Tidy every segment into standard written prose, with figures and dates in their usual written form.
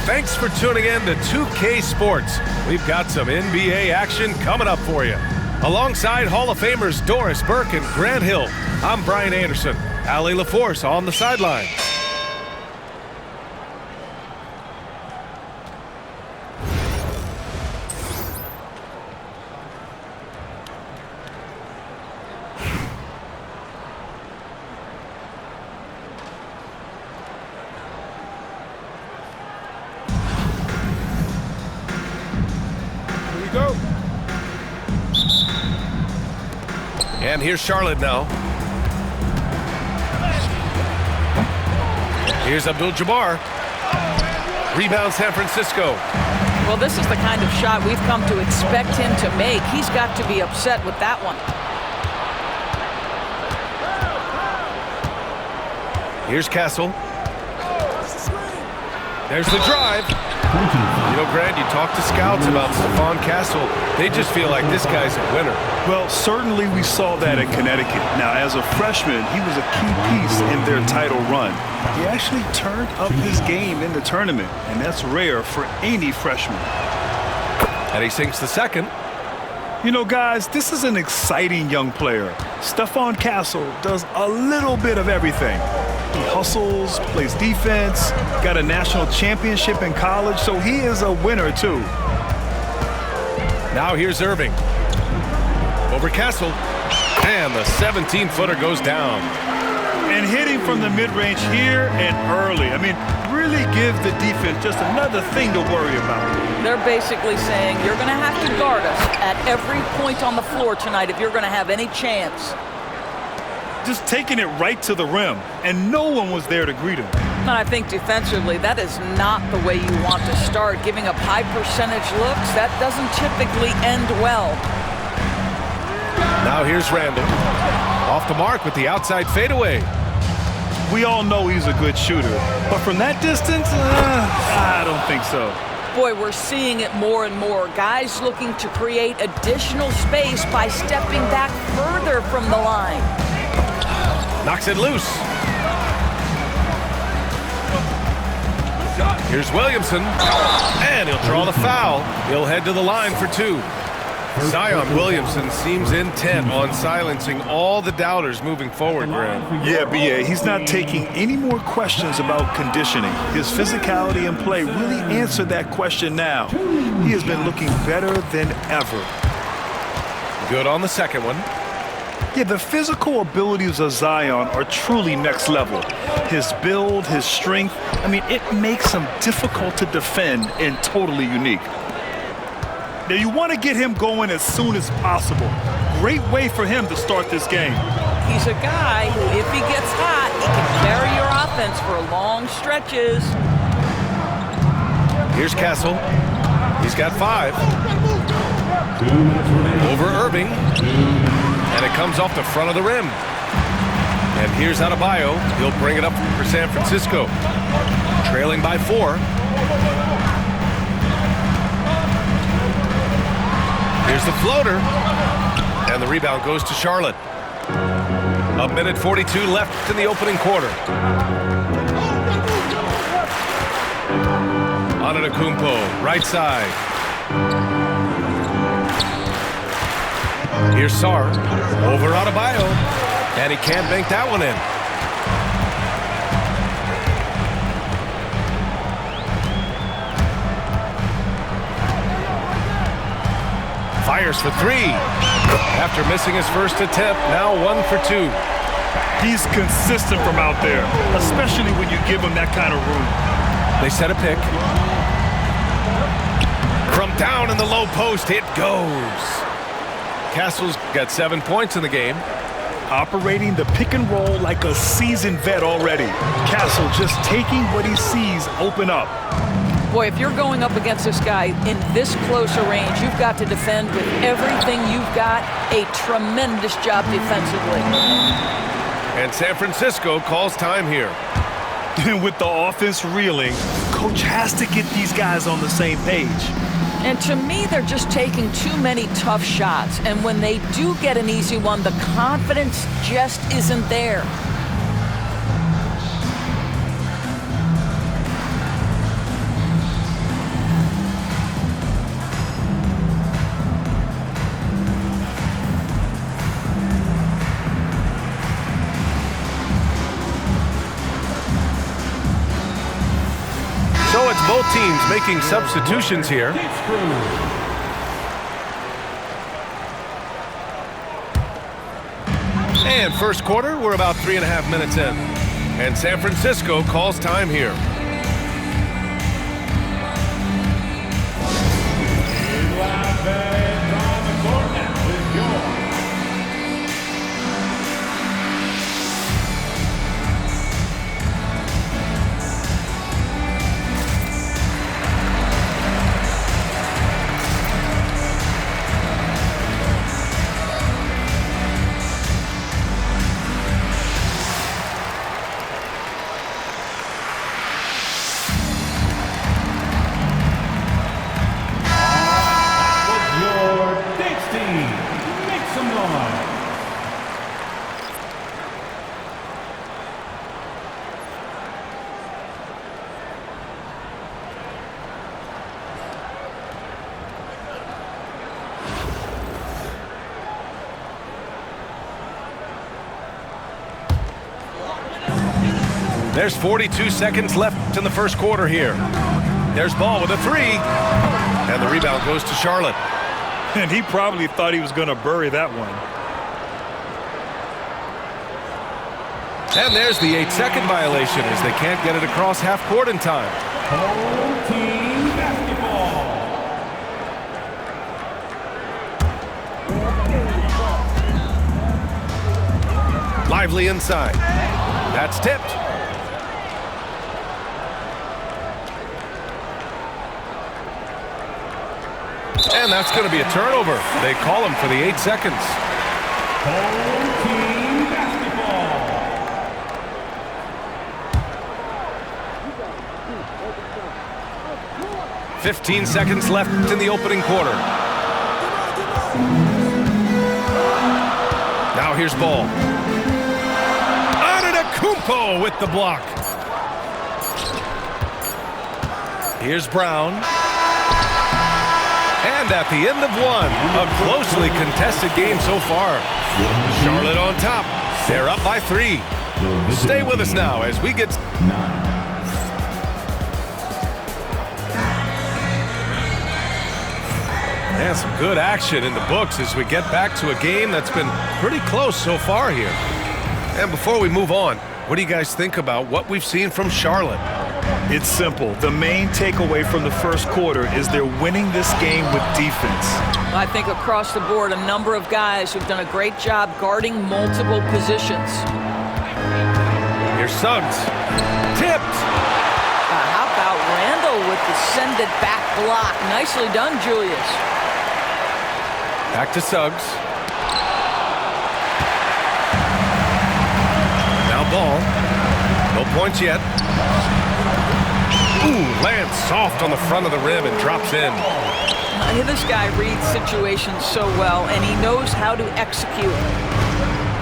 Thanks for tuning in to 2K Sports. We've got some NBA action coming up for you. Alongside Hall of Famers Doris Burke and Grant Hill, I'm Brian Anderson. Allie LaForce on the sideline. And here's Charlotte now. Here's Abdul-Jabbar. Rebound San Francisco. Well, this is the kind of shot we've come to expect him to make. He's got to be upset with that one. Here's Castle. There's the drive. You know, Grant, you talk to scouts about Stephon Castle. They just feel like this guy's a winner. Well, certainly we saw that in Connecticut. Now, as a freshman, he was a key piece in their title run. He actually turned up his game in the tournament, and that's rare for any freshman. And he sinks the second. You know, guys, this is an exciting young player. Stephon Castle does a little bit of everything. He hustles, plays defense, got a national championship in college, so he is a winner, too. Now here's Irving. Over Castle. And the 17-footer goes down. And hitting from the mid-range here and early. I mean, really give the defense just another thing to worry about. They're basically saying you're going to have to guard us at every point on the floor tonight if you're going to have any chance. Just taking it right to the rim, and no one was there to greet him. And I think defensively, that is not the way you want to start. Giving up high percentage looks, that doesn't typically end well. Now here's Randall. Off the mark with the outside fadeaway. We all know he's a good shooter, but from that distance, I don't think so. Boy, we're seeing it more and more. Guys looking to create additional space by stepping back further from the line. Knocks it loose. Here's Williamson. And he'll draw the foul. He'll head to the line for two. Zion Williamson seems intent on silencing all the doubters moving forward, Grant. Yeah, B.A., he's not taking any more questions about conditioning. His physicality and play really answered that question now. He has been looking better than ever. Good on the second one. Yeah, the physical abilities of Zion are truly next level. His build, his strength, I mean, it makes him difficult to defend and totally unique. Now, you want to get him going as soon as possible. Great way for him to start this game. He's a guy who, if he gets hot, he can carry your offense for long stretches. Here's Castle. He's got 5. Over Irving. And it comes off the front of the rim. And here's Adebayo. He'll bring it up for San Francisco. Trailing by 4. Here's the floater. And the rebound goes to Charlotte. 1:42 left in the opening quarter. Antetokounmpo, right side. Here's Sarr. Over Adebayo. And he can't bank that one in. Fires for 3. After missing his first attempt, now 1 for 2. He's consistent from out there, especially when you give him that kind of room. They set a pick. From down in the low post, it goes. Castle's got 7 points in the game. Operating the pick and roll like a seasoned vet already. Castle just taking what he sees open up. Boy, if you're going up against this guy in this close a range, you've got to defend with everything you've got. A tremendous job defensively. And San Francisco calls time here. And with the offense reeling, coach has to get these guys on the same page. And to me, they're just taking too many tough shots. And when they do get an easy one, the confidence just isn't there. That's both teams making substitutions here. And first quarter, we're about 3.5 minutes in. And San Francisco calls time here. There's 42 seconds left in the first quarter here. There's Ball with a three. And the rebound goes to Charlotte. And he probably thought he was going to bury that one. And there's the 8-second violation as they can't get it across half court in time. Whole team basketball. Lively inside. That's tipped. And that's going to be a turnover. They call him for the 8 seconds. Whole team basketball. 15 seconds left in the opening quarter. Now here's Ball. Antetokounmpo with the block. Here's Brown. And at the end of one, a closely contested game so far. Charlotte on top. They're up by 3. Stay with us now as we get... And some good action in the books as we get back to a game that's been pretty close so far here. And before we move on, what do you guys think about what we've seen from Charlotte? It's simple. The main takeaway from the first quarter is they're winning this game with defense. I think across the board, a number of guys who've done a great job guarding multiple positions. Here's Suggs. Tipped. How about Randall with the send it back block? Nicely done, Julius. Back to Suggs. Now Ball. No points yet. Ooh, lands soft on the front of the rim and drops in. This guy reads situations so well, and he knows how to execute.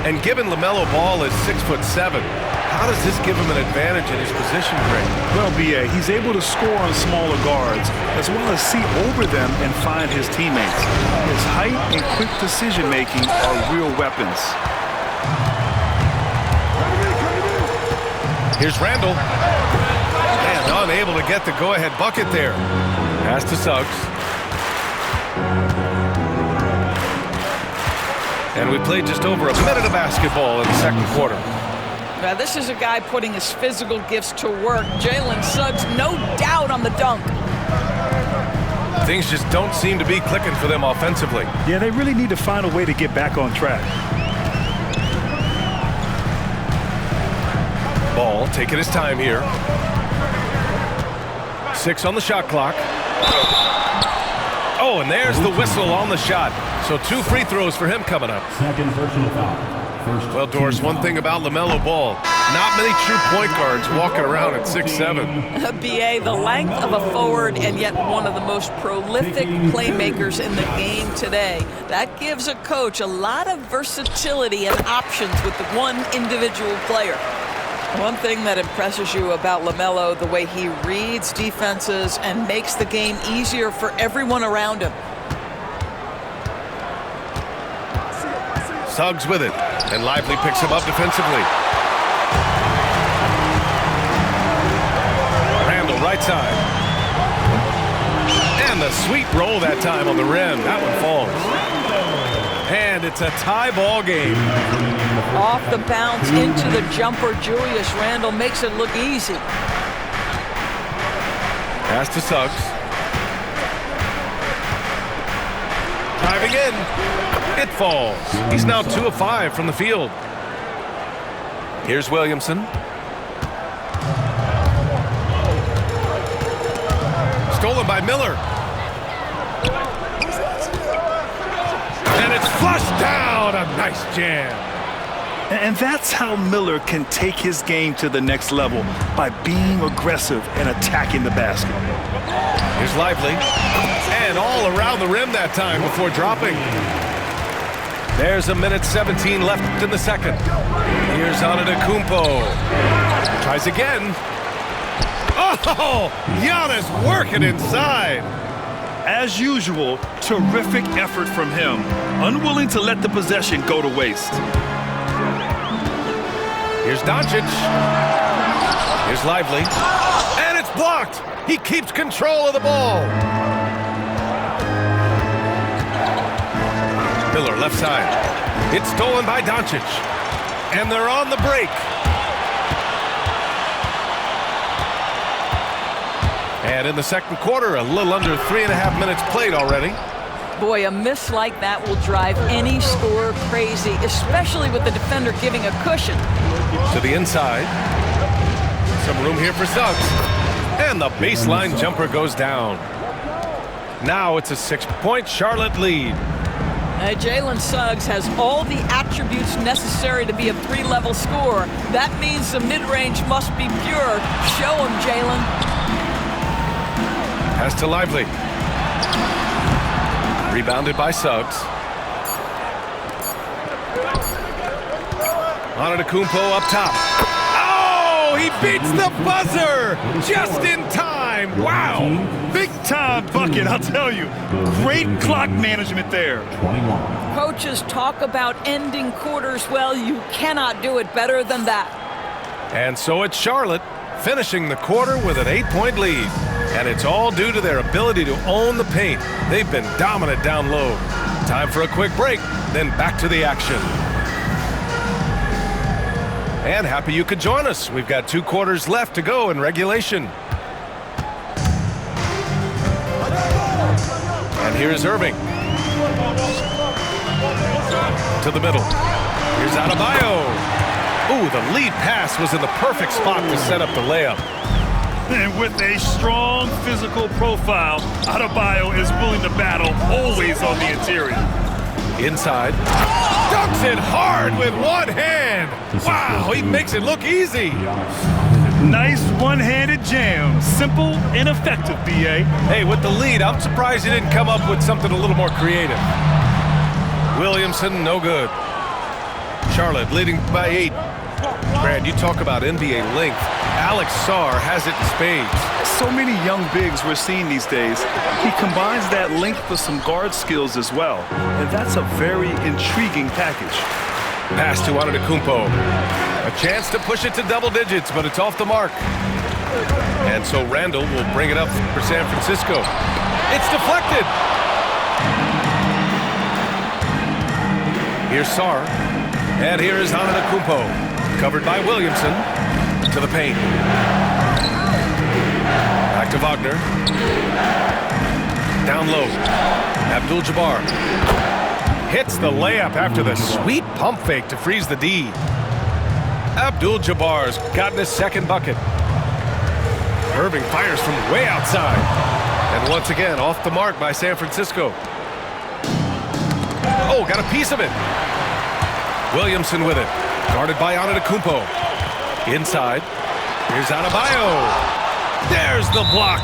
And given LaMelo Ball is 6'7", how does this give him an advantage in his position, Greg? Well, B.A., he's able to score on smaller guards, as well as see over them and find his teammates. His height and quick decision-making are real weapons. Here's Randall. And unable to get the go-ahead bucket there. Pass to Suggs. And we played just over a minute of basketball in the second quarter. Now, this is a guy putting his physical gifts to work. Jalen Suggs, no doubt on the dunk. Things just don't seem to be clicking for them offensively. Yeah, they really need to find a way to get back on track. Ball taking his time here. 6 on the shot clock. Oh, and there's the whistle on the shot. So 2 free throws for him coming up. Second personal foul. Well, Doris, one thing about LaMelo Ball, not many true point guards walking around at 6'7". B.A., the length of a forward and yet one of the most prolific playmakers in the game today. That gives a coach a lot of versatility and options with the one individual player. One thing that impresses you about LaMelo, the way he reads defenses and makes the game easier for everyone around him. Suggs with it, and Lively picks him up defensively. Randall right side. the sweet roll that time on the rim. That one falls. And it's a tie ball game. Off the bounce into the jumper. Julius Randle makes it look easy. Pass to Suggs. Driving in. It falls. He's now 2 of 5 from the field. Here's Williamson. Stolen by Miller. And it's flushed down. A nice jam. And that's how Miller can take his game to the next level, by being aggressive and attacking the basket. Here's Lively. And all around the rim that time before dropping. There's 1:17 left in the second. Here's Antetokounmpo. Tries again. Oh, Giannis working inside. As usual, terrific effort from him, unwilling to let the possession go to waste. Here's Doncic. Here's Lively. And it's blocked. He keeps control of the ball. Miller left side. It's stolen by Doncic. And they're on the break. And in the second quarter, a little under 3.5 minutes played already. Boy, a miss like that will drive any scorer crazy, especially with the defender giving a cushion. To the inside. Some room here for Suggs. And the baseline jumper goes down. Now it's a 6-point Charlotte lead. Jalen Suggs has all the attributes necessary to be a 3-level scorer. That means the mid-range must be pure. Show him, Jalen. Pass to Lively. Rebounded by Suggs. Antetokounmpo up top. Oh, he beats the buzzer just in time. Wow. Big time bucket, I'll tell you. Great clock management there. 21. Coaches talk about ending quarters well. You cannot do it better than that. And so it's Charlotte finishing the quarter with an 8-point lead. And it's all due to their ability to own the paint. They've been dominant down low. Time for a quick break, then back to the action. And happy you could join us. We've got 2 quarters left to go in regulation. And here's Irving. To the middle. Here's Adebayo. Ooh, the lead pass was in the perfect spot to set up the layup. And with a strong physical profile, Adebayo is willing to battle, always on the interior. Inside. Dunks it hard with one hand. Wow, he makes it look easy. Nice one-handed jam. Simple and effective, B.A. Hey, with the lead, I'm surprised he didn't come up with something a little more creative. Williamson, no good. Charlotte leading by 8. Brad, you talk about NBA length. Alex Sarr has it in spades. So many young bigs we're seeing these days. He combines that length with some guard skills as well. And that's a very intriguing package. Pass to Antetokounmpo. A chance to push it to double digits, but it's off the mark. And so Randle will bring it up for San Francisco. It's deflected. Here's Sarr. And here is Antetokounmpo. Covered by Williamson. To the paint. Back to Wagner. Down low. Abdul-Jabbar. Hits the layup after the sweet pump fake to freeze the D. Abdul-Jabbar's gotten his second bucket. Irving fires from way outside. And once again, off the mark by San Francisco. Oh, got a piece of it. Williamson with it. Guarded by Antetokounmpo. Inside. Here's Adebayo. There's the block.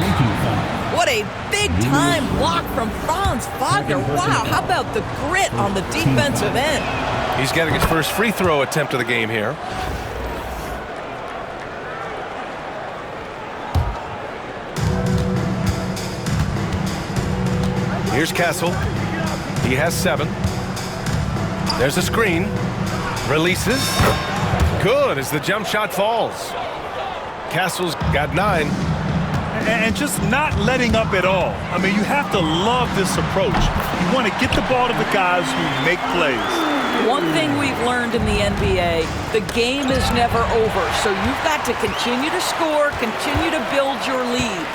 What a big-time block from Franz Wagner. Wow, how about the grit on the defensive end? He's getting his first free throw attempt of the game here. Here's Castle. He has 7. There's a screen. Releases. Good as the jump shot falls. Castle's got 9. and just not letting up at all. I mean, you have to love this approach. You want to get the ball to the guys who make plays. One thing we've learned in the NBA, the game is never over, so you've got to continue to score, continue to build your lead.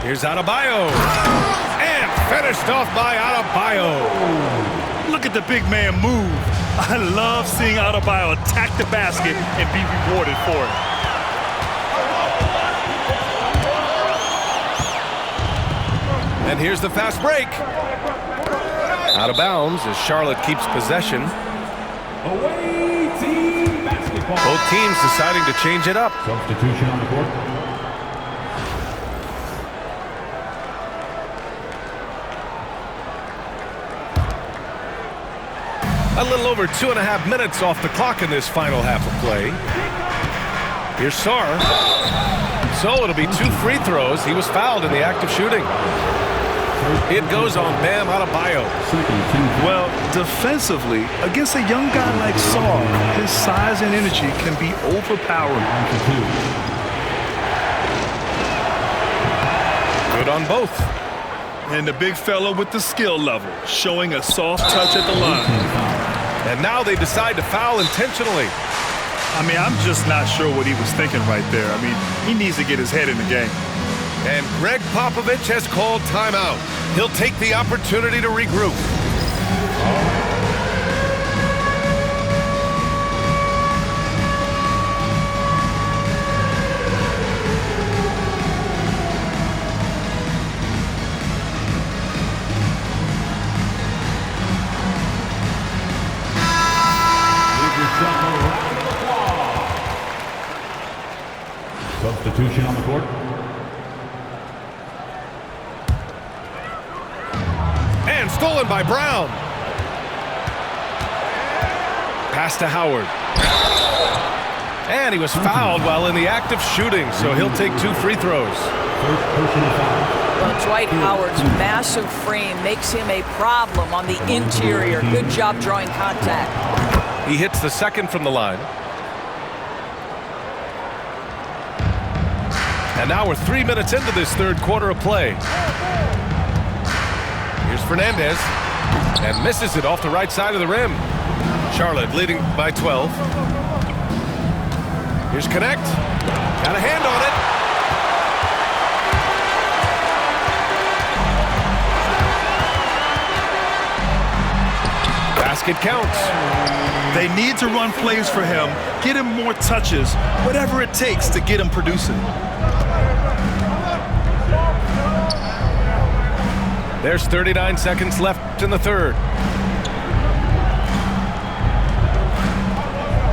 Here's Adebayo. And finished off by Adebayo. Look at the big man move. I love seeing Adebayo attack the basket and be rewarded for it. And here's the fast break. Out of bounds as Charlotte keeps possession. Away team basketball. Both teams deciding to change it up. Substitution on the court. A little over 2.5 minutes off the clock in this final half of play. Here's Sarr. So it'll be 2 free throws. He was fouled in the act of shooting. It goes on Bam Adebayo. Well, defensively, against a young guy like Sarr, his size and energy can be overpowering. Good on both. And the big fella with the skill level, showing a soft touch at the line. And now they decide to foul intentionally. I mean, I'm just not sure what he was thinking right there. I mean, he needs to get his head in the game. And Greg Popovich has called timeout. He'll take the opportunity to regroup. Substitution on the court. And stolen by Brown. Pass to Howard. And he was fouled while in the act of shooting, so he'll take 2 free throws. First personal foul. Well, Dwight Howard's massive frame makes him a problem on the interior. Good job drawing contact. He hits the second from the line. And now we're 3 minutes into this third quarter of play. Here's Fernandez. And misses it off the right side of the rim. Charlotte leading by 12. Here's Connect. Got a hand on it. Basket counts. They need to run plays for him, get him more touches, whatever it takes to get him producing. There's 39 seconds left in the third.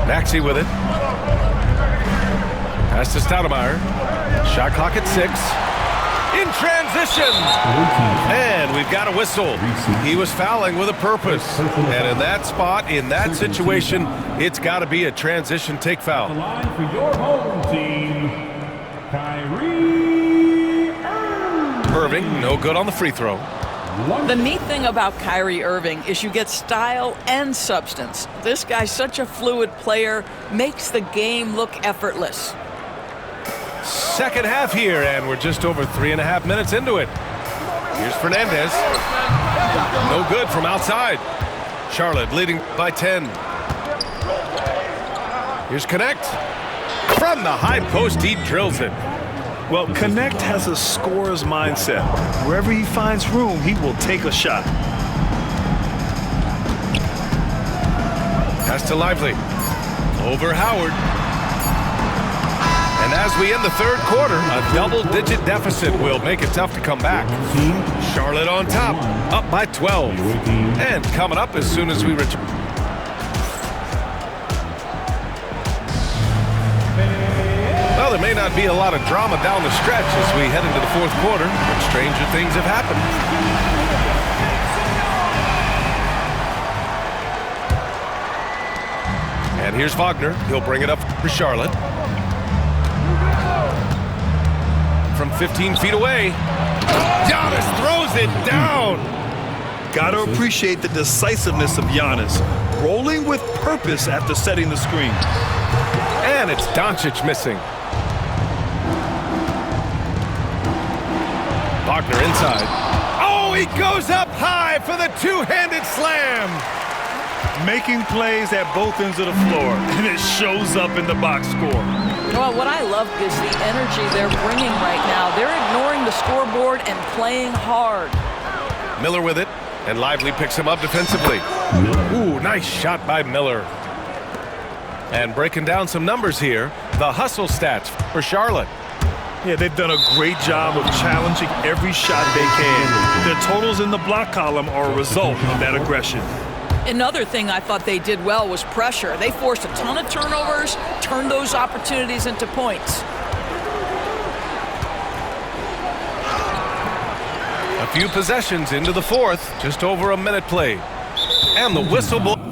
Maxey with it. Pass to Stoudemire. Shot clock at 6. In transition. And we've got a whistle. He was fouling with a purpose. And in that spot, in that situation, it's got to be a transition take foul. The line for your home team, Kyrie Irving, no good on the free throw. The neat thing about Kyrie Irving is you get style and substance. This guy's such a fluid player, makes the game look effortless. Second half here, and we're just over 3.5 minutes into it. Here's Fernandez. No good from outside. Charlotte leading by 10. Here's Connect. From the high post, he drills it. Well, Connect has a scorer's mindset. Wherever he finds room, he will take a shot. Pass to Lively. Over Howard. And as we end the third quarter, a double-digit deficit will make it tough to come back. Charlotte on top, up by 12. And coming up as soon as we return. Well, there may not be a lot of drama down the stretch as we head into the fourth quarter, but stranger things have happened. And here's Wagner. He'll bring it up for Charlotte. From 15 feet away, Giannis throws it down. Got to appreciate the decisiveness of Giannis, rolling with purpose after setting the screen. And it's Doncic missing. Wagner inside. Oh, he goes up high for the two-handed slam. Making plays at both ends of the floor, and it shows up in the box score. Well, what I love is the energy they're bringing right now. They're ignoring the scoreboard and playing hard. Miller with it, and Lively picks him up defensively. Ooh, nice shot by Miller. And breaking down some numbers here, the hustle stats for Charlotte. Yeah, they've done a great job of challenging every shot they can. Their totals in the block column are a result of that aggression. Another thing I thought they did well was pressure. They forced a ton of turnovers, turned those opportunities into points. A few possessions into the fourth, just over a minute played. And the whistle blows.